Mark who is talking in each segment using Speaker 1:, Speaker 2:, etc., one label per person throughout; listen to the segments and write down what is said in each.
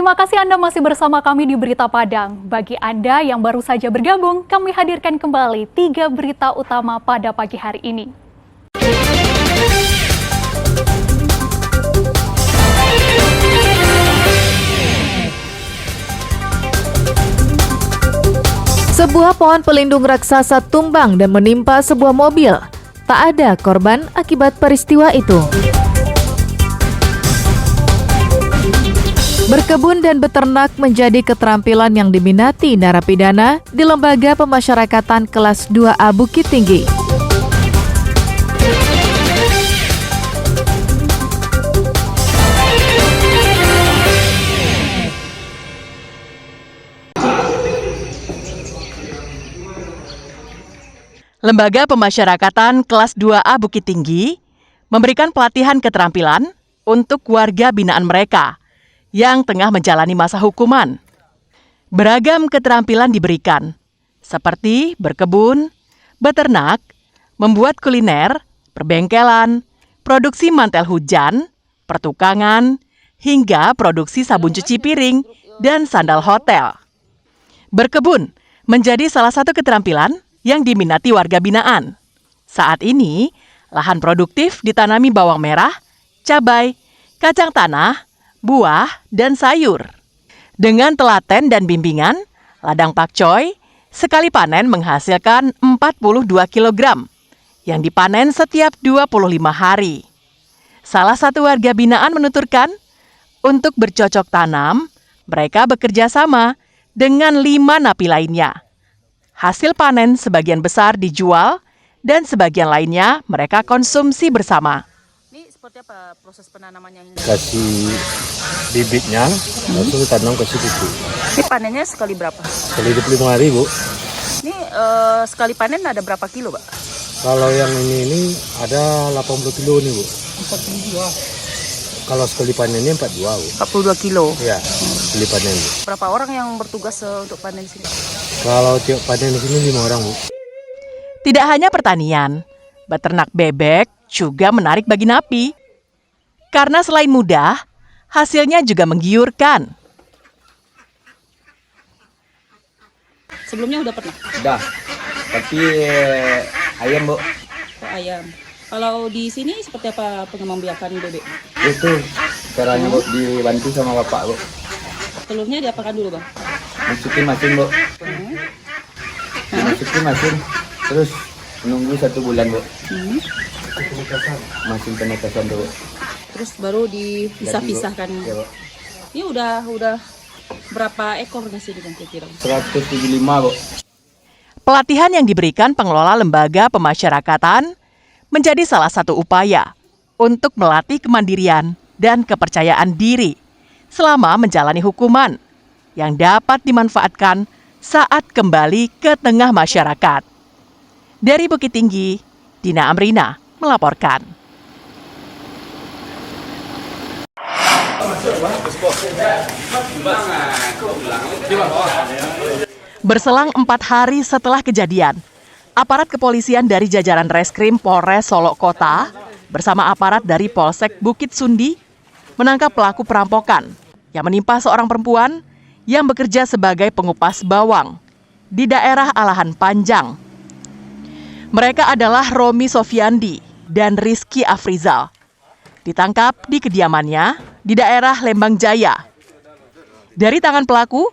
Speaker 1: Terima kasih Anda masih bersama kami di Berita Padang. Bagi Anda yang baru saja bergabung, kami hadirkan kembali 3 berita utama pada pagi hari ini.
Speaker 2: Sebuah pohon pelindung raksasa tumbang dan menimpa sebuah mobil. Tak ada korban akibat peristiwa itu. Berkebun dan beternak menjadi keterampilan yang diminati narapidana di Lembaga Pemasyarakatan Kelas 2A Bukit Tinggi.
Speaker 3: Lembaga Pemasyarakatan Kelas 2A Bukit Tinggi memberikan pelatihan keterampilan untuk warga binaan mereka yang tengah menjalani masa hukuman. Beragam keterampilan diberikan, seperti berkebun, beternak, membuat kuliner, perbengkelan, produksi mantel hujan, pertukangan, hingga produksi sabun cuci piring dan sandal hotel. Berkebun menjadi salah satu keterampilan yang diminati warga binaan. Saat ini, lahan produktif ditanami bawang merah, cabai, kacang tanah, buah, dan sayur. Dengan telaten dan bimbingan, ladang pakcoy sekali panen menghasilkan 42 kg yang dipanen setiap 25 hari. Salah satu warga binaan menuturkan, untuk bercocok tanam, mereka bekerja sama dengan 5 napi lainnya. Hasil panen sebagian besar dijual dan sebagian lainnya mereka konsumsi bersama.
Speaker 4: Ini seperti apa proses penanamannya?
Speaker 5: Kasih bibitnya, langsung tanam kasih pupuk.
Speaker 4: Ini panennya sekali berapa?
Speaker 5: Sekali 25 hari, Bu.
Speaker 4: Ini sekali panen ada berapa kilo, Pak?
Speaker 5: Kalau yang ini ada 80 kilo nih, Bu.
Speaker 4: 42.
Speaker 5: Kalau sekali panennya 42, Bu.
Speaker 4: 42 kilo.
Speaker 5: Ya, sekali panen, Bu.
Speaker 4: Berapa orang yang bertugas untuk panen di sini?
Speaker 5: Kalau tiap panen di sini 5 orang, Bu.
Speaker 3: Tidak hanya pertanian, beternak bebek juga menarik bagi napi. Karena selain mudah, hasilnya juga menggiurkan.
Speaker 4: Sebelumnya udah pernah?
Speaker 6: Udah, tapi ayam, Bu.
Speaker 4: Oh, ayam. Kalau di sini seperti apa pengembang biakan bebek?
Speaker 6: Itu caranya, Bu, dibantu sama bapak, Bu.
Speaker 4: Telurnya diapakan dulu, Bang?
Speaker 6: Masukin mesin, Bu. Masukin mesin, terus menunggu 1 bulan, Bu. Mesin penetasan, Bu.
Speaker 4: Terus baru dipisah-pisahkan.
Speaker 6: Ya, Bu.
Speaker 4: Ini udah berapa ekor nasi dengan kira-kira?
Speaker 6: 175, Bu.
Speaker 3: Pelatihan yang diberikan pengelola lembaga pemasyarakatan menjadi salah satu upaya untuk melatih kemandirian dan kepercayaan diri selama menjalani hukuman yang dapat dimanfaatkan saat kembali ke tengah masyarakat. Dari Bukit Tinggi, Dina Amrina melaporkan. Berselang 4 hari setelah kejadian, aparat kepolisian dari jajaran Reskrim Polres Solok Kota bersama aparat dari Polsek Bukit Sundi menangkap pelaku perampokan yang menimpa seorang perempuan yang bekerja sebagai pengupas bawang di daerah Alahan Panjang. Mereka adalah Romi Sofiandi dan Rizky Afrizal. Ditangkap di kediamannya di daerah Lembang Jaya. Dari tangan pelaku,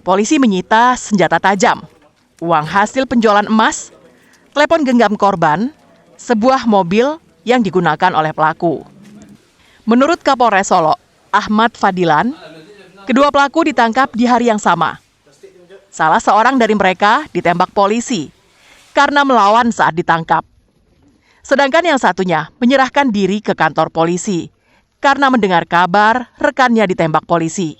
Speaker 3: polisi menyita senjata tajam, uang hasil penjualan emas, telepon genggam korban, sebuah mobil yang digunakan oleh pelaku. Menurut Kapolres Solok, Ahmad Fadilan, kedua pelaku ditangkap di hari yang sama. Salah seorang dari mereka ditembak polisi karena melawan saat ditangkap. Sedangkan yang satunya menyerahkan diri ke kantor polisi karena mendengar kabar rekannya ditembak polisi.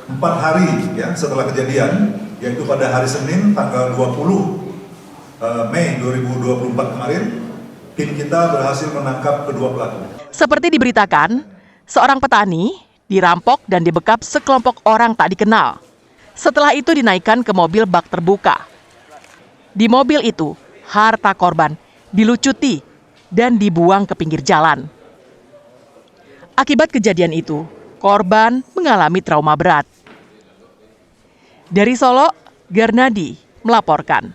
Speaker 7: 4 hari ya setelah kejadian, yaitu pada hari Senin tanggal 20 Mei 2024 kemarin, tim kita berhasil menangkap kedua pelaku.
Speaker 3: Seperti diberitakan, seorang petani dirampok dan dibekap sekelompok orang tak dikenal. Setelah itu dinaikkan ke mobil bak terbuka. Di mobil itu, harta korban dilucuti dan dibuang ke pinggir jalan. Akibat kejadian itu, korban mengalami trauma berat. Dari Solo, Garnadi melaporkan.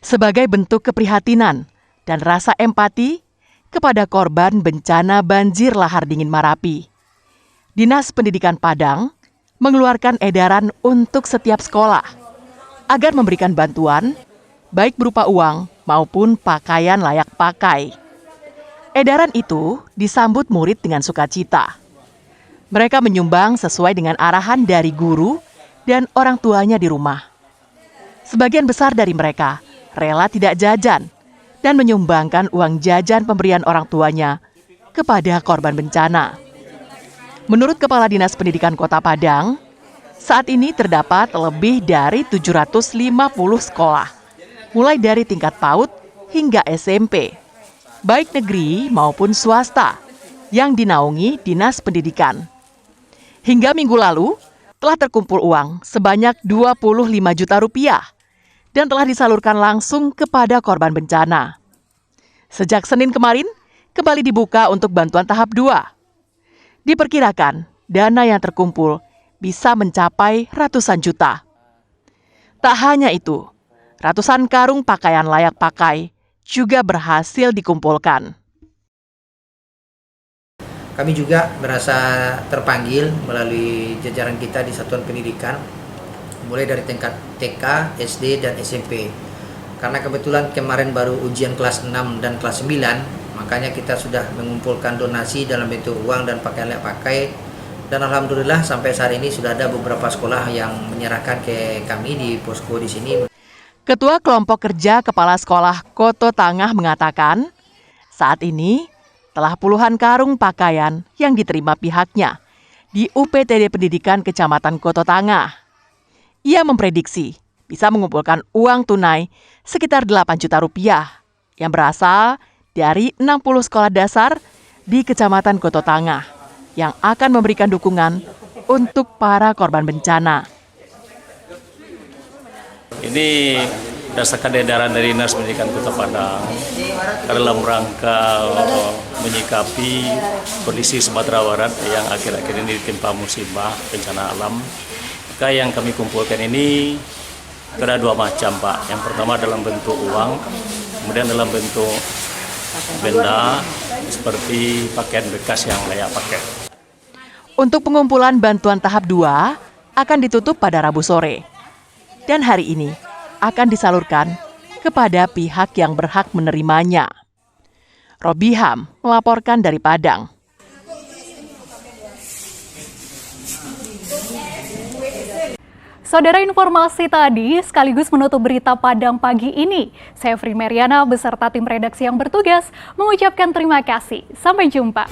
Speaker 3: Sebagai bentuk keprihatinan dan rasa empati kepada korban bencana banjir lahar dingin Marapi, Dinas Pendidikan Padang mengeluarkan edaran untuk setiap sekolah agar memberikan bantuan baik berupa uang maupun pakaian layak pakai. Edaran itu disambut murid dengan sukacita. Mereka menyumbang sesuai dengan arahan dari guru dan orang tuanya di rumah. Sebagian besar dari mereka rela tidak jajan dan menyumbangkan uang jajan pemberian orang tuanya kepada korban bencana. Menurut Kepala Dinas Pendidikan Kota Padang, saat ini terdapat lebih dari 750 sekolah, mulai dari tingkat PAUD hingga SMP, baik negeri maupun swasta, yang dinaungi Dinas Pendidikan. Hingga minggu lalu, telah terkumpul uang sebanyak 25 juta rupiah dan telah disalurkan langsung kepada korban bencana. Sejak Senin kemarin, kembali dibuka untuk bantuan tahap 2. Diperkirakan, dana yang terkumpul bisa mencapai ratusan juta. Tak hanya itu, ratusan karung pakaian layak pakai juga berhasil dikumpulkan.
Speaker 8: Kami juga merasa terpanggil melalui jajaran kita di Satuan Pendidikan, mulai dari tingkat TK, SD, dan SMP. Karena kebetulan kemarin baru ujian kelas 6 dan kelas 9, makanya kita sudah mengumpulkan donasi dalam bentuk uang dan pakaian layak pakai. Dan alhamdulillah sampai saat ini sudah ada beberapa sekolah yang menyerahkan ke kami di posko di sini.
Speaker 3: Ketua Kelompok Kerja Kepala Sekolah Koto Tangah mengatakan, saat ini telah puluhan karung pakaian yang diterima pihaknya di UPTD Pendidikan Kecamatan Koto Tangah. Ia memprediksi bisa mengumpulkan uang tunai sekitar 8 juta rupiah yang berasal dari 60 sekolah dasar di Kecamatan Koto Tangah yang akan memberikan dukungan untuk para korban bencana.
Speaker 9: Ini berdasarkan edaran dari Dinas Pendidikan Kota Padang dalam rangka menyikapi kondisi Sumatera Barat yang akhir-akhir ini ditimpa musibah bencana alam. Maka yang kami kumpulkan ini ada dua macam, Pak. Yang pertama dalam bentuk uang, kemudian dalam bentuk benda seperti pakaian bekas yang layak pakai.
Speaker 3: Untuk pengumpulan bantuan tahap 2 akan ditutup pada Rabu sore. Dan hari ini akan disalurkan kepada pihak yang berhak menerimanya. Robiham melaporkan dari Padang.
Speaker 1: Saudara, informasi tadi sekaligus menutup berita Padang pagi ini. Saya Fri Meriana beserta tim redaksi yang bertugas mengucapkan terima kasih. Sampai jumpa.